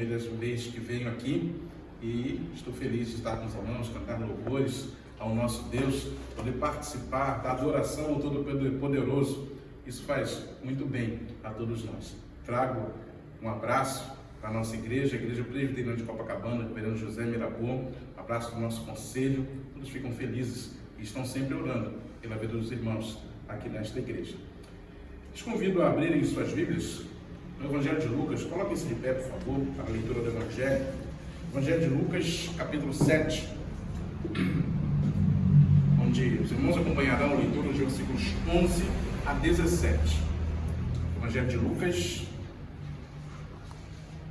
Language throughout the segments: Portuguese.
Primeiras vezes que venho aqui e estou feliz de estar com os irmãos, cantar louvores ao nosso Deus, poder participar da adoração ao Todo-Poderoso. Isso faz muito bem a todos nós. Trago um abraço para a nossa igreja, a Igreja Presbiteriana de Copacabana, Reverendo José Mirabô, abraço do nosso conselho, todos ficam felizes e estão sempre orando pela vida dos irmãos aqui nesta igreja. Os convido a abrirem suas Bíblias no Evangelho de Lucas. Coloquem-se de pé, por favor, para a leitura do Evangelho. Evangelho de Lucas, capítulo 7, onde os irmãos acompanharão a leitura dos versículos 11 a 17. Evangelho de Lucas,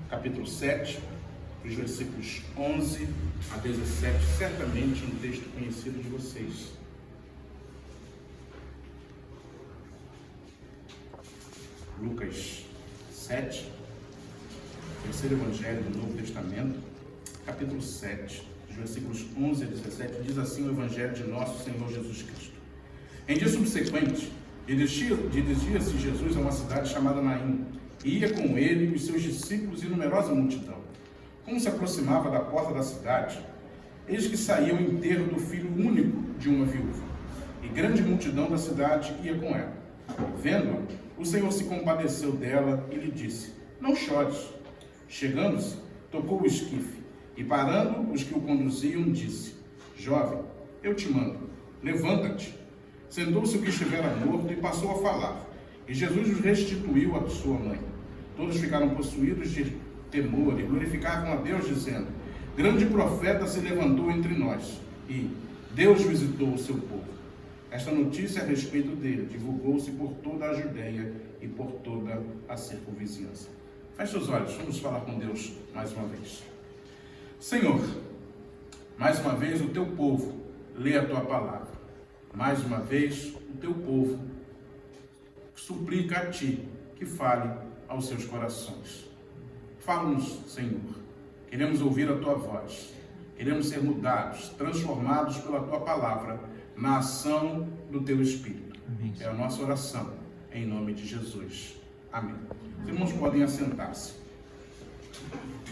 capítulo 7, os versículos 11 a 17, certamente um texto conhecido de vocês. Lucas 7, terceiro Evangelho do Novo Testamento, capítulo 7, os versículos 11 a 17, diz assim o Evangelho de nosso Senhor Jesus Cristo. Em dia subsequente, dirigia-se Jesus a uma cidade chamada Naim, e ia com ele os seus discípulos e numerosa multidão. Como se aproximava da porta da cidade, eis que saía o enterro do filho único de uma viúva, e grande multidão da cidade ia com ela. Vendo-a, o Senhor se compadeceu dela e lhe disse: não chores. Chegando-se, tocou o esquife, e parando os que o conduziam, disse: jovem, eu te mando, levanta-te. Sentou-se o que estivera morto e passou a falar, e Jesus os restituiu à sua mãe. Todos ficaram possuídos de temor e glorificavam a Deus, dizendo: grande profeta se levantou entre nós, e Deus visitou o seu povo. Esta notícia a respeito dele divulgou-se por toda a Judeia e por toda a circunvizinhança. Feche os olhos, vamos falar com Deus mais uma vez. Senhor, mais uma vez o teu povo lê a tua palavra. Mais uma vez o teu povo suplica a ti que fale aos seus corações. Fala-nos, Senhor. Queremos ouvir a tua voz. Queremos ser mudados, transformados pela tua palavra na ação do teu Espírito. Amém. É a nossa oração, em nome de Jesus. Amém. Os irmãos podem assentar-se.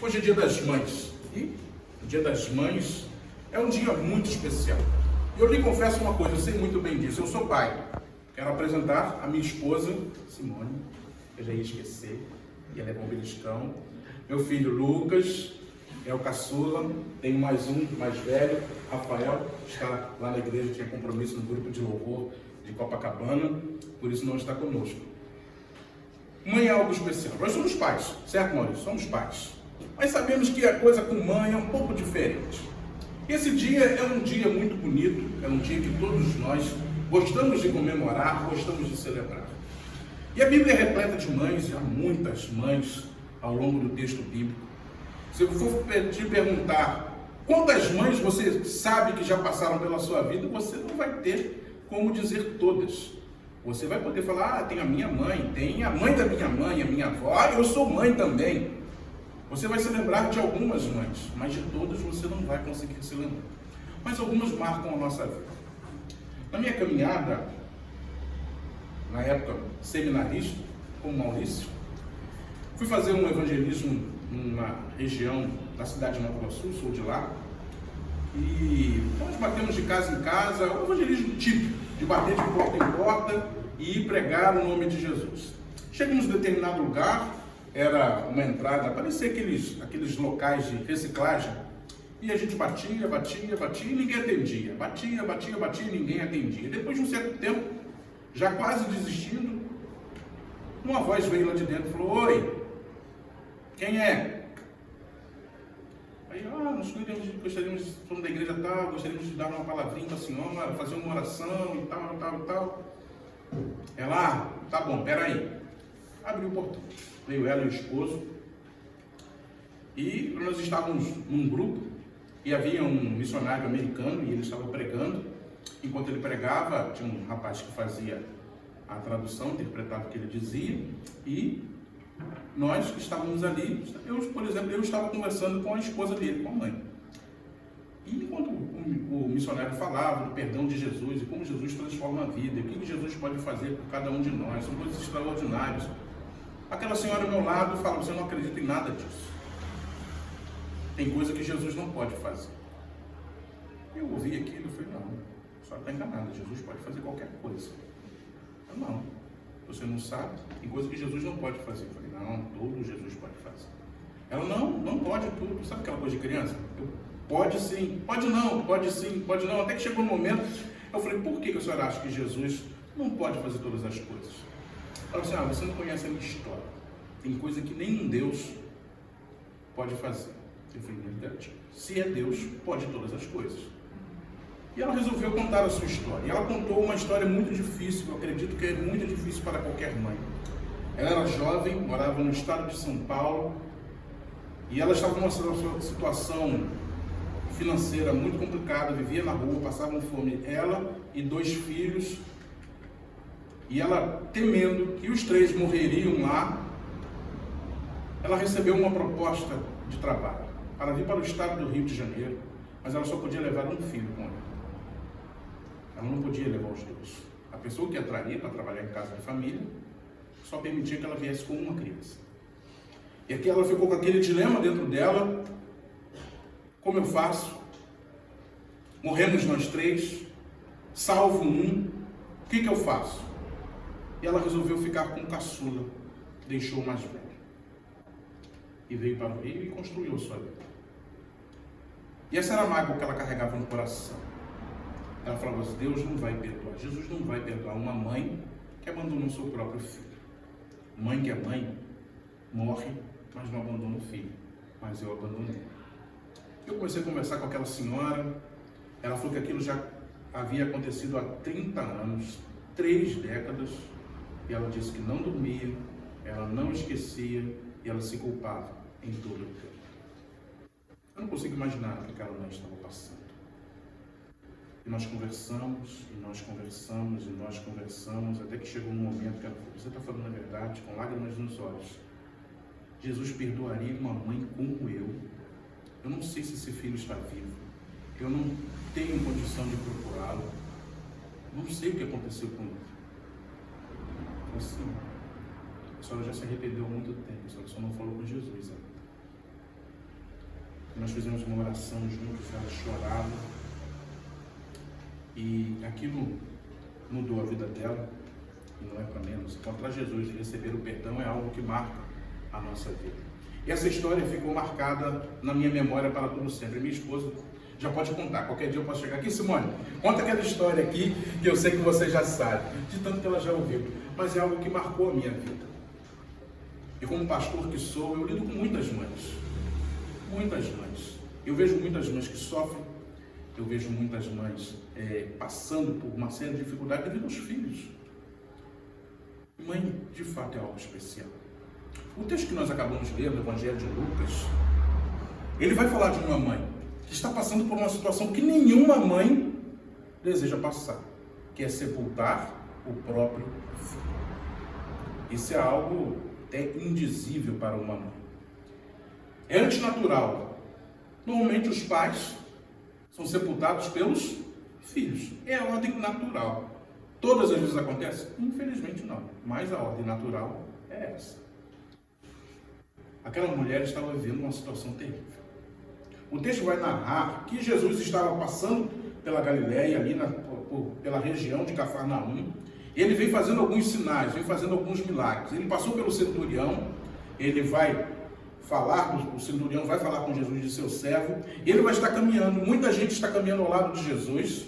Hoje é dia das mães. E o dia das mães é um dia muito especial. E eu lhe confesso uma coisa, eu sei muito bem disso. Eu sou pai. Quero apresentar a minha esposa, Simone. Eu já ia esquecer. E ela é bom beliscão. Meu filho, Lucas. É o caçula, tenho mais um, mais velho, Rafael, está lá na igreja, tinha compromisso no grupo de louvor de Copacabana, por isso não está conosco. Mãe é algo especial. Nós somos pais, certo, Maurício? Somos pais. Mas sabemos que a coisa com mãe é um pouco diferente. Esse dia é um dia muito bonito, é um dia que todos nós gostamos de comemorar, gostamos de celebrar. E a Bíblia é repleta de mães, há muitas mães ao longo do texto bíblico. Se eu for te perguntar quantas mães você sabe que já passaram pela sua vida, você não vai ter como dizer todas. Você vai poder falar, tem a minha mãe, tem a mãe da minha mãe, a minha avó, eu sou mãe também. Você vai se lembrar de algumas mães, mas de todas você não vai conseguir se lembrar. Mas algumas marcam a nossa vida. Na minha caminhada, na época seminarista, como Maurício, fui fazer um evangelismo numa região da cidade de Nova Iguaçu, sou de lá, e nós batemos de casa em casa, um evangelismo típico, de bater de porta em porta e pregar o nome de Jesus. Chegamos em determinado lugar, era uma entrada, parecia aqueles locais de reciclagem, e a gente batia e ninguém atendia, batia e ninguém atendia. Depois de um certo tempo, já quase desistindo, uma voz veio lá de dentro e falou: oi, quem é? Aí, nós gostaríamos, somos da igreja tal, gostaríamos de dar uma palavrinha para a senhora, fazer uma oração e tal. Ela, tá bom, peraí. Abriu o portão. Veio ela e o esposo. E nós estávamos num grupo e havia um missionário americano e ele estava pregando. Enquanto ele pregava, tinha um rapaz que fazia a tradução, interpretava o que ele dizia, e nós que estávamos ali, por exemplo, eu estava conversando com a esposa dele, com a mãe. E enquanto o missionário falava do perdão de Jesus e como Jesus transforma a vida, e o que Jesus pode fazer por cada um de nós, são coisas extraordinárias. Aquela senhora ao meu lado fala: você não acredita em nada disso. Tem coisa que Jesus não pode fazer. Eu ouvi aquilo e falei, não, a senhora está enganada, Jesus pode fazer qualquer coisa. Eu, não, você não sabe, tem coisa que Jesus não pode fazer. Eu falei, não, tudo Jesus pode fazer. Ela, não pode tudo. Sabe aquela coisa de criança? Pode sim, pode não, pode sim, pode não. Até que chegou um momento, eu falei, por que a senhora acha que Jesus não pode fazer todas as coisas? Ela falou assim, você não conhece a minha história. Tem coisa que nenhum Deus pode fazer. Eu falei, negativo. Se é Deus, pode todas as coisas. E ela resolveu contar a sua história. E ela contou uma história muito difícil, eu acredito que é muito difícil para qualquer mãe. Ela era jovem, morava no estado de São Paulo, e ela estava numa situação financeira muito complicada, vivia na rua, passavam fome, ela e 2 filhos, e ela, temendo que os 3 morreriam lá, ela recebeu uma proposta de trabalho para vir para o estado do Rio de Janeiro, mas ela só podia levar um filho com ela. Ela não podia levar os 2. A pessoa que ia trair para trabalhar em casa de família só permitia que ela viesse com uma criança. E aqui ela ficou com aquele dilema dentro dela: como eu faço? Morremos nós 3, salvo um, o que eu faço? E ela resolveu ficar com o caçula, deixou o mais velho. E veio para o Rio e construiu a sua vida. E essa era a mágoa que ela carregava no coração. Ela falava assim, Deus não vai perdoar, Jesus não vai perdoar uma mãe que abandonou seu próprio filho. Mãe que é mãe, morre, mas não abandona o filho. Mas eu abandonei. Eu comecei a conversar com aquela senhora, ela falou que aquilo já havia acontecido há 30 anos, 3 décadas, e ela disse que não dormia, ela não esquecia, e ela se culpava em todo o tempo. Eu não consigo imaginar o que aquela mãe estava passando. E nós conversamos, e nós conversamos, e nós conversamos, até que chegou um momento que ela falou, você está falando a verdade, com lágrimas nos olhos. Jesus perdoaria uma mãe como eu. Eu não sei se esse filho está vivo. Eu não tenho condição de procurá-lo. Não sei o que aconteceu com ele. Assim, a senhora já se arrependeu há muito tempo, a senhora só não falou com Jesus ainda. Nós fizemos uma oração juntos, ela chorava. E aquilo mudou a vida dela, e não é para menos. Encontrar Jesus e receber o perdão é algo que marca a nossa vida. E essa história ficou marcada na minha memória para todo sempre. Minha esposa já pode contar, qualquer dia eu posso chegar aqui, Simone, conta aquela história aqui, que eu sei que você já sabe, de tanto que ela já ouviu, mas é algo que marcou a minha vida. E como pastor que sou, eu lido com muitas mães. Muitas mães. Eu vejo muitas mães que sofrem, eu vejo muitas mães passando por uma série de dificuldades devido aos filhos. Mãe, de fato, é algo especial. O texto que nós acabamos de ler, no Evangelho de Lucas, ele vai falar de uma mãe que está passando por uma situação que nenhuma mãe deseja passar, que é sepultar o próprio filho. Isso é algo indizível para uma mãe. É antinatural. Normalmente os pais são sepultados pelos filhos. É a ordem natural. Todas as vezes acontece? Infelizmente não. Mas a ordem natural é essa. Aquela mulher estava vivendo uma situação terrível. O texto vai narrar que Jesus estava passando pela Galileia, ali pela região de Cafarnaum. Ele vem fazendo alguns sinais, vem fazendo alguns milagres. Ele passou pelo centurião, ele vai falar, o centurião vai falar com Jesus de seu servo, e ele vai estar caminhando, muita gente está caminhando ao lado de Jesus,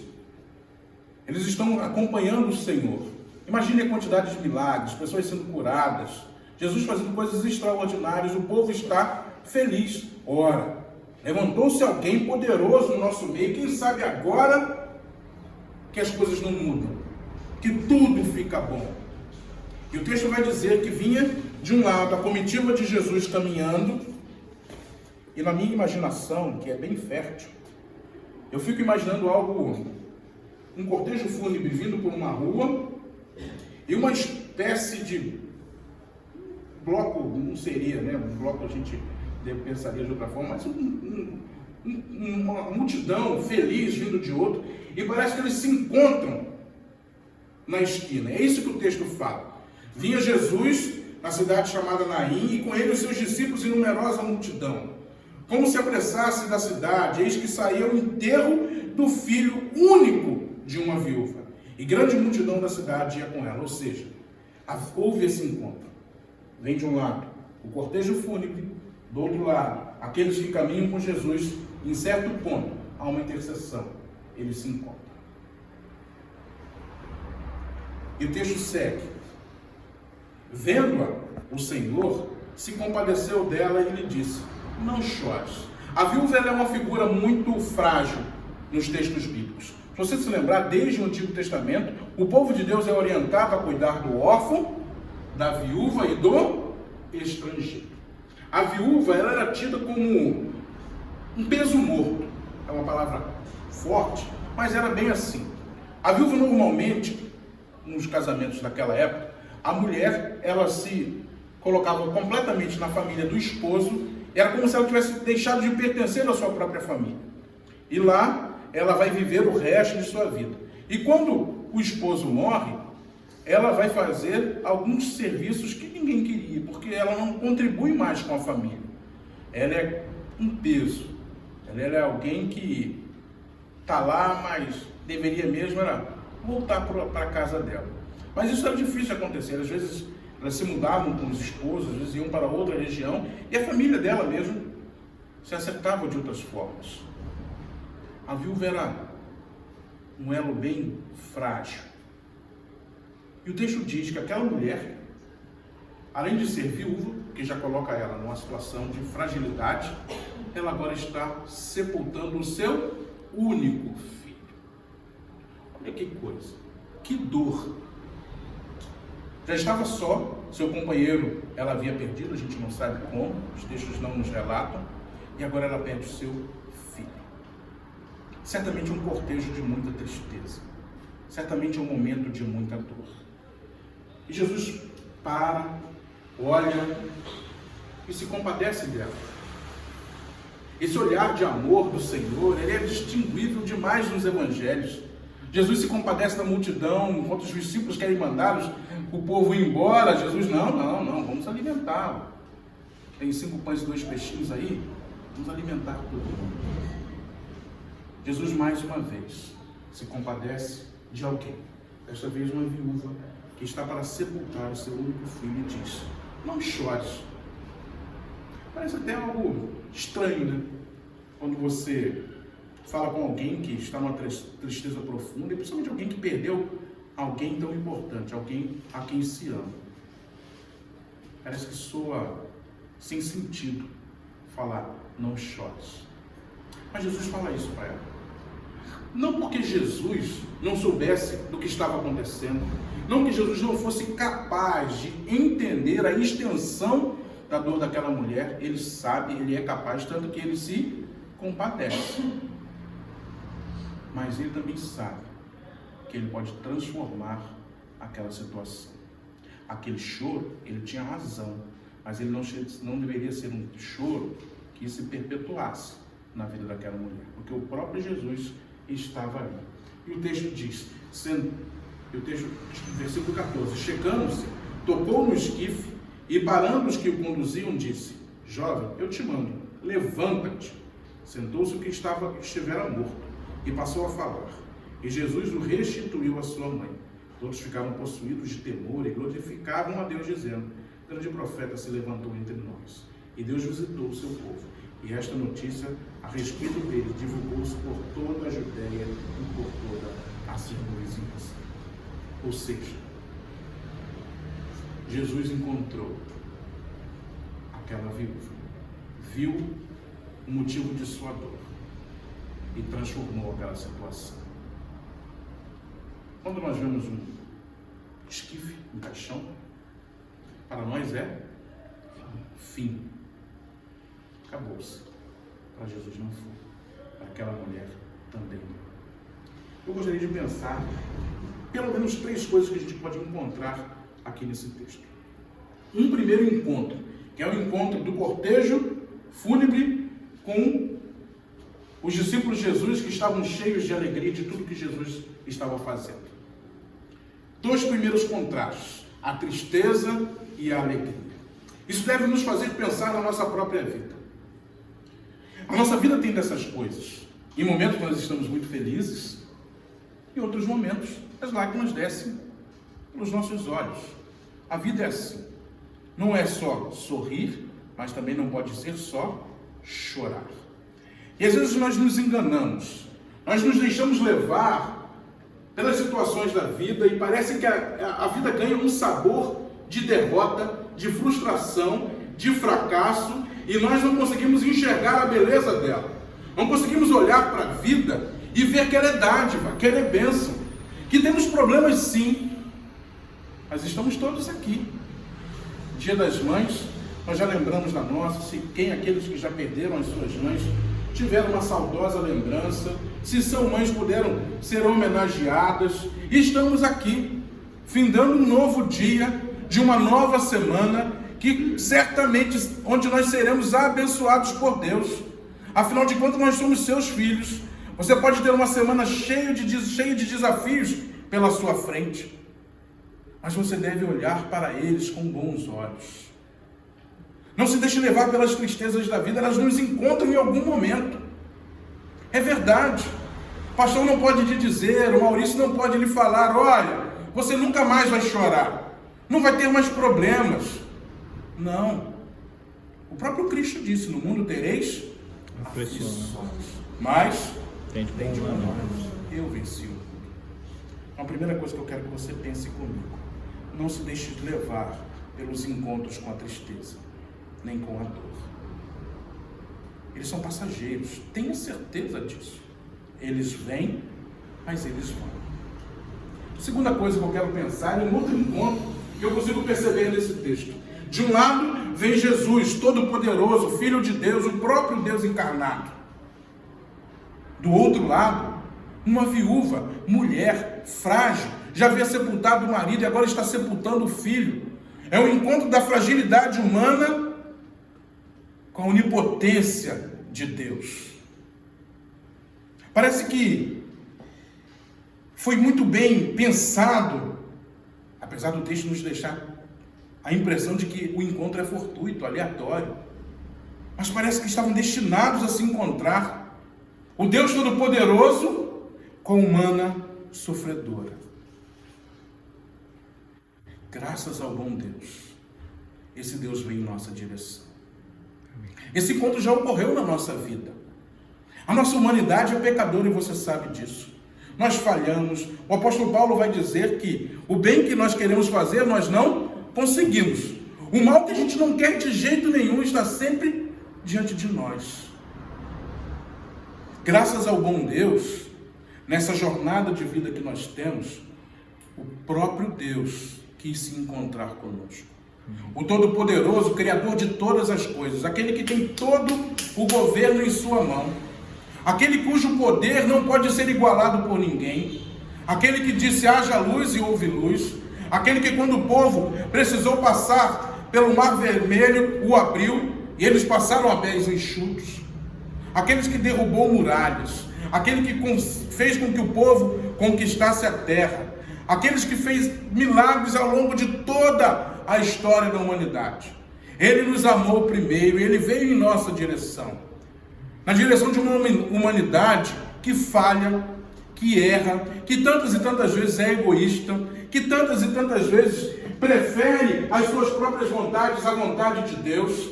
eles estão acompanhando o Senhor. Imagine a quantidade de milagres, pessoas sendo curadas, Jesus fazendo coisas extraordinárias, o povo está feliz. Ora, levantou-se alguém poderoso no nosso meio, quem sabe agora que as coisas não mudam, que tudo fica bom. E o texto vai dizer que vinha de um lado a comitiva de Jesus caminhando, e na minha imaginação, que é bem fértil, eu fico imaginando algo, um cortejo fúnebre vindo por uma rua, e uma espécie de bloco, não seria, né? Um bloco a gente pensaria de outra forma, mas uma multidão feliz vindo de outro, e parece que eles se encontram na esquina. É isso que o texto fala. Vinha Jesus na cidade chamada Naim, e com ele os seus discípulos e numerosa multidão. como se apressasse da cidade, eis que saía o enterro do filho único de uma viúva. E grande multidão da cidade ia com ela. Ou seja, houve esse encontro. Vem de um lado o cortejo fúnebre, do outro lado, aqueles que caminham com Jesus. Em certo ponto, há uma interseção. Eles se encontram. E o texto segue. Vendo-a, o Senhor se compadeceu dela e lhe disse: não chores. A viúva ela é uma figura muito frágil nos textos bíblicos. Se você se lembrar, desde o Antigo Testamento, o povo de Deus é orientado a cuidar do órfão, da viúva e do estrangeiro. A viúva ela era tida como um peso morto. É uma palavra forte, mas era bem assim. A viúva normalmente, nos casamentos daquela época, a mulher ela se colocava completamente na família do esposo. Era como se ela tivesse deixado de pertencer à sua própria família. E lá ela vai viver o resto de sua vida. E quando o esposo morre, ela vai fazer alguns serviços que ninguém queria, porque ela não contribui mais com a família. Ela é um peso. Ela é alguém que está lá, mas deveria mesmo era voltar para a casa dela. Mas isso era difícil de acontecer. Às vezes elas se mudavam com os esposos, às vezes iam para outra região, e a família dela mesmo se acertava de outras formas. A viúva era um elo bem frágil. E o texto diz que aquela mulher, além de ser viúva, que já coloca ela numa situação de fragilidade, ela agora está sepultando o seu único filho. Olha que coisa, que dor. Já estava só, seu companheiro ela havia perdido, a gente não sabe como, os textos não nos relatam, e agora ela perde o seu filho. Certamente um cortejo de muita tristeza, certamente um momento de muita dor. E Jesus para, olha e se compadece dela. Esse olhar de amor do Senhor, ele é distinguível demais nos evangelhos. Jesus se compadece da multidão, enquanto os discípulos querem mandar o povo ir embora. Jesus, não, vamos alimentá-lo. Tem 5 pães e 2 peixinhos aí, vamos alimentar todo mundo. Jesus, mais uma vez, se compadece de alguém. Desta vez uma viúva que está para sepultar o seu único filho e diz: não chores. Parece até algo estranho, né? Quando você fala com alguém que está numa tristeza profunda, e principalmente alguém que perdeu alguém tão importante, alguém a quem se ama. Parece que soa sem sentido falar, não chores. Mas Jesus fala isso para ela. Não porque Jesus não soubesse do que estava acontecendo, não que Jesus não fosse capaz de entender a extensão da dor daquela mulher. Ele sabe, ele é capaz, tanto que ele se compadece. Mas ele também sabe que ele pode transformar aquela situação. Aquele choro, ele tinha razão, mas ele não deveria ser um choro que se perpetuasse na vida daquela mulher, porque o próprio Jesus estava ali. E o texto diz, versículo 14, chegando-se, tocou no esquife e parando os que o conduziam, disse: jovem, eu te mando, levanta-te. Sentou-se o que estivera morto e passou a falar. E Jesus o restituiu à sua mãe. Todos ficaram possuídos de temor e glorificavam a Deus, dizendo: grande profeta se levantou entre nós, e Deus visitou o seu povo. E esta notícia a respeito dele divulgou-se por toda a Judéia e por toda a circunvizinhança. Ou seja, Jesus encontrou aquela viúva, viu o motivo de sua dor e transformou aquela situação. Quando nós vemos um esquife, um caixão, para nós é fim. Acabou-se. Para Jesus não foi. Para aquela mulher também não. Eu gostaria de pensar pelo menos 3 coisas que a gente pode encontrar aqui nesse texto. Um primeiro encontro, que é o encontro do cortejo fúnebre com os discípulos de Jesus, que estavam cheios de alegria de tudo que Jesus estava fazendo. 2 primeiros contrastes, a tristeza e a alegria. Isso deve nos fazer pensar na nossa própria vida. A nossa vida tem dessas coisas. Em momentos nós estamos muito felizes, em outros momentos as lágrimas descem pelos nossos olhos. A vida é assim. Não é só sorrir, mas também não pode ser só chorar. E às vezes nós nos enganamos, nós nos deixamos levar pelas situações da vida e parece que a vida ganha um sabor de derrota, de frustração, de fracasso, e nós não conseguimos enxergar a beleza dela. Não conseguimos olhar para a vida e ver que ela é dádiva, que ela é bênção, que temos problemas sim, mas estamos todos aqui. Dia das Mães, nós já lembramos da nossa, se quem aqueles que já perderam as suas mães tiveram uma saudosa lembrança, se são mães puderam ser homenageadas, e estamos aqui, findando um novo dia, de uma nova semana, que certamente, onde nós seremos abençoados por Deus. Afinal de contas, nós somos seus filhos. Você pode ter uma semana cheia de desafios pela sua frente, mas você deve olhar para eles com bons olhos. Não se deixe levar pelas tristezas da vida, elas nos encontram em algum momento. É verdade. O pastor não pode lhe dizer, o Maurício não pode lhe falar, olha, você nunca mais vai chorar, não vai ter mais problemas. Não. O próprio Cristo disse, no mundo tereis aflições, mas eu venci o mundo. Então, a primeira coisa que eu quero que você pense comigo, não se deixe levar pelos encontros com a tristeza, nem com a dor. Eles são passageiros, tenha certeza disso. Eles vêm, mas eles vão. Segunda coisa que eu quero pensar é um outro encontro que eu consigo perceber nesse texto. De um lado vem Jesus, Todo-Poderoso, Filho de Deus, o próprio Deus encarnado. Do outro lado, uma viúva, mulher, frágil, já havia sepultado o marido e agora está sepultando o filho. É o encontro da fragilidade humana com a onipotência de Deus. Parece que foi muito bem pensado, apesar do texto nos deixar a impressão de que o encontro é fortuito, aleatório, mas parece que estavam destinados a se encontrar. O Deus Todo-Poderoso com a humana sofredora. Graças ao bom Deus, esse Deus vem em nossa direção. Esse encontro já ocorreu na nossa vida. A nossa humanidade é pecadora e você sabe disso. Nós falhamos. O apóstolo Paulo vai dizer que o bem que nós queremos fazer, nós não conseguimos. O mal que a gente não quer de jeito nenhum está sempre diante de nós. Graças ao bom Deus, nessa jornada de vida que nós temos, o próprio Deus quis se encontrar conosco. O Todo-Poderoso, Criador de todas as coisas, aquele que tem todo o governo em sua mão, aquele cujo poder não pode ser igualado por ninguém, aquele que disse haja luz e houve luz, aquele que quando o povo precisou passar pelo Mar Vermelho, o abriu e eles passaram a pés enxutos, aquele que derrubou muralhas, aquele que fez com que o povo conquistasse a terra, aqueles que fez milagres ao longo de toda a história da humanidade. Ele nos amou primeiro e ele veio em nossa direção, na direção de uma humanidade que falha, que erra, que tantas e tantas vezes é egoísta, que tantas e tantas vezes prefere as suas próprias vontades à vontade de Deus.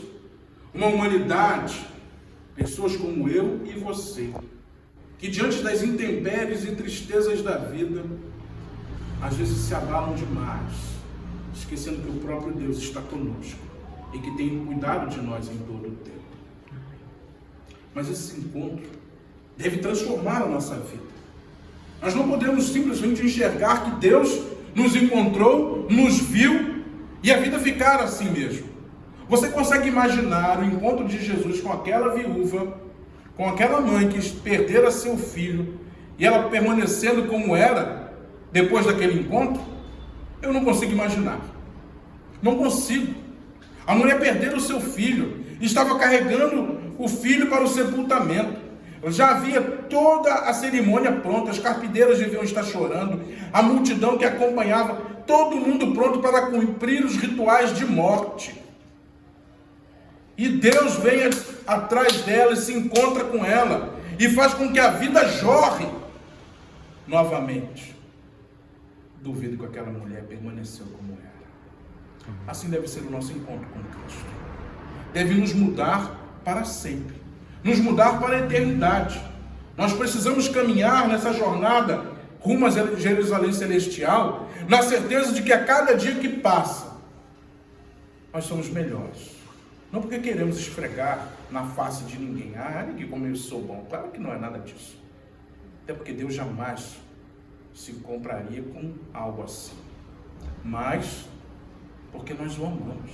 Uma humanidade, pessoas como eu e você, que diante das intempéries e tristezas da vida, às vezes se abalam demais, esquecendo que o próprio Deus está conosco e que tem cuidado de nós em todo o tempo. Mas esse encontro deve transformar a nossa vida. Nós não podemos simplesmente enxergar que Deus nos encontrou, nos viu e a vida ficar assim mesmo. Você consegue imaginar o encontro de Jesus com aquela viúva, com aquela mãe que perdera seu filho e ela permanecendo como era depois daquele encontro? Eu não consigo imaginar. Não consigo. A mulher perdera o seu filho, estava carregando o filho para o sepultamento. Já havia toda a cerimônia pronta, as carpideiras deviam estar chorando, a multidão que acompanhava, todo mundo pronto para cumprir os rituais de morte. E Deus vem atrás dela e se encontra com ela e faz com que a vida jorre novamente. Duvido que aquela mulher permaneceu como era. Assim deve ser o nosso encontro com Cristo. Deve nos mudar para sempre, nos mudar para a eternidade. Nós precisamos caminhar nessa jornada rumo a Jerusalém Celestial, na certeza de que a cada dia que passa, nós somos melhores. Não porque queremos esfregar na face de ninguém. Olha aqui como eu sou bom. Claro que não é nada disso. Até porque Deus jamais se compraria com algo assim. Mas porque nós o amamos.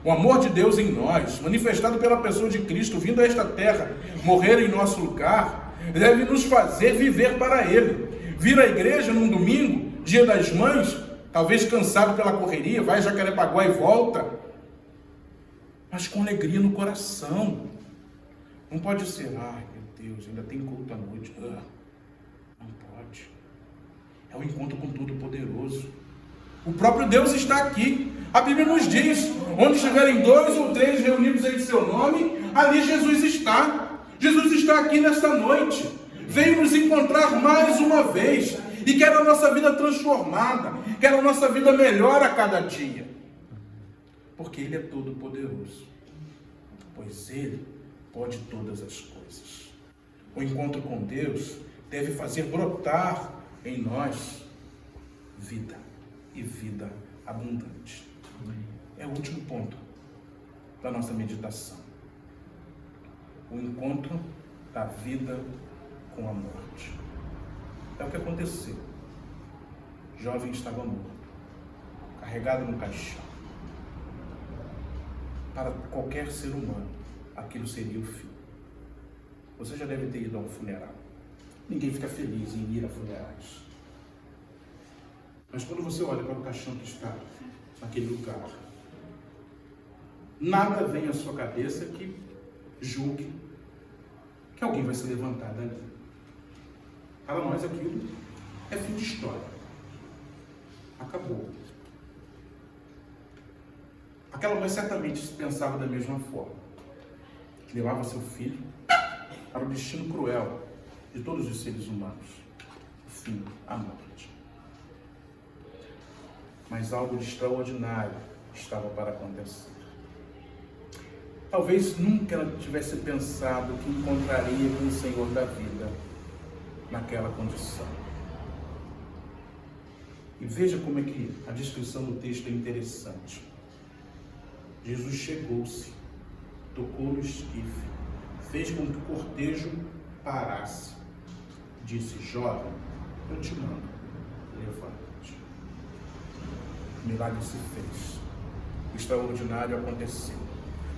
O amor de Deus em nós, manifestado pela pessoa de Cristo, vindo a esta terra, morrer em nosso lugar, deve nos fazer viver para Ele. Vir à igreja num domingo, dia das mães, talvez cansado pela correria, vai a Jacarepaguá e volta, mas com alegria no coração. Não pode ser, ai meu Deus, ainda tem culto à noite. Não pode. É o encontro com o Todo-Poderoso. O próprio Deus está aqui. A Bíblia nos diz, onde estiverem 2 ou 3 reunidos em seu nome, ali Jesus está. Jesus está aqui nesta noite. Veio nos encontrar mais uma vez. E quer a nossa vida transformada. Quer a nossa vida melhor a cada dia. Porque Ele é todo-poderoso. Pois Ele pode todas as coisas. O encontro com Deus deve fazer brotar em nós vida. E vida abundante. É o último ponto da nossa meditação. O encontro da vida com a morte. É o que aconteceu. O jovem estava morto, carregado no caixão. Para qualquer ser humano, aquilo seria o fim. Você já deve ter ido a um funeral. Ninguém fica feliz em ir a funerais. Mas quando você olha para o caixão que está naquele lugar, nada vem à sua cabeça que julgue que alguém vai se levantar dali. Para nós aquilo é fim de história. Acabou. Aquela mãe certamente pensava da mesma forma. Levava seu filho para o destino cruel de todos os seres humanos. O fim, a morte. Mas algo de extraordinário estava para acontecer. Talvez nunca ela tivesse pensado que encontraria com o Senhor da vida naquela condição. E veja como é que a descrição do texto é interessante. Jesus chegou-se, tocou no esquife, fez com que o cortejo parasse. Disse: jovem, eu te mando, levanta-te. O milagre se fez. O extraordinário aconteceu.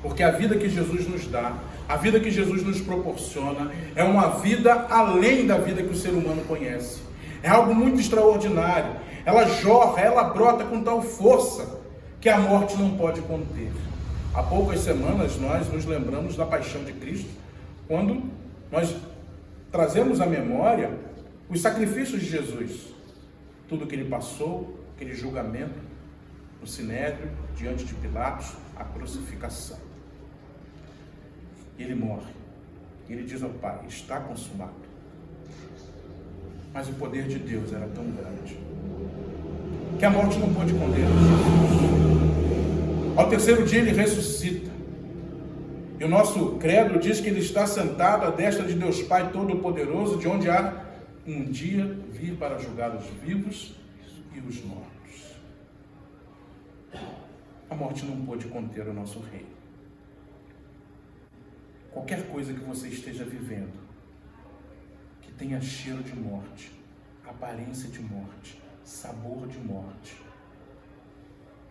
Porque a vida que Jesus nos dá, a vida que Jesus nos proporciona, é uma vida além da vida que o ser humano conhece. É algo muito extraordinário. Ela jorra, ela brota com tal força que a morte não pode conter. Há poucas semanas nós nos lembramos da paixão de Cristo, quando nós trazemos à memória os sacrifícios de Jesus. Tudo que ele passou, aquele julgamento no Sinédrio, diante de Pilatos, a crucificação. Ele morre. Ele diz ao Pai: está consumado. Mas o poder de Deus era tão grande que a morte não pôde conter Jesus. Ao terceiro dia ele ressuscita. E o nosso credo diz que ele está sentado à destra de Deus Pai Todo-Poderoso, de onde há um dia vir para julgar os vivos e os mortos. A morte não pôde conter o nosso Rei. Qualquer coisa que você esteja vivendo, que tenha cheiro de morte, aparência de morte, sabor de morte,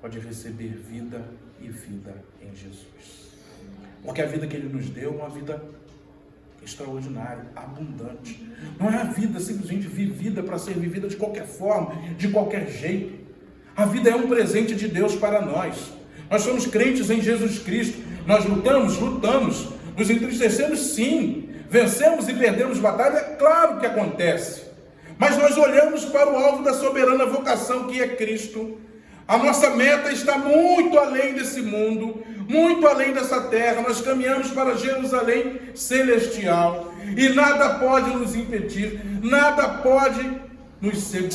pode receber vida e vida em Jesus. Porque a vida que Ele nos deu é uma vida extraordinária, abundante. Não é a vida simplesmente vivida para ser vivida de qualquer forma, de qualquer jeito. A vida é um presente de Deus para nós. Nós somos crentes em Jesus Cristo. Nós lutamos, nos entristecemos sim, vencemos e perdemos batalha, é claro que acontece. Mas nós olhamos para o alvo da soberana vocação que é Cristo. A nossa meta está muito além desse mundo, muito além dessa terra. Nós caminhamos para Jerusalém celestial e nada pode nos impedir, nada pode nos segurar.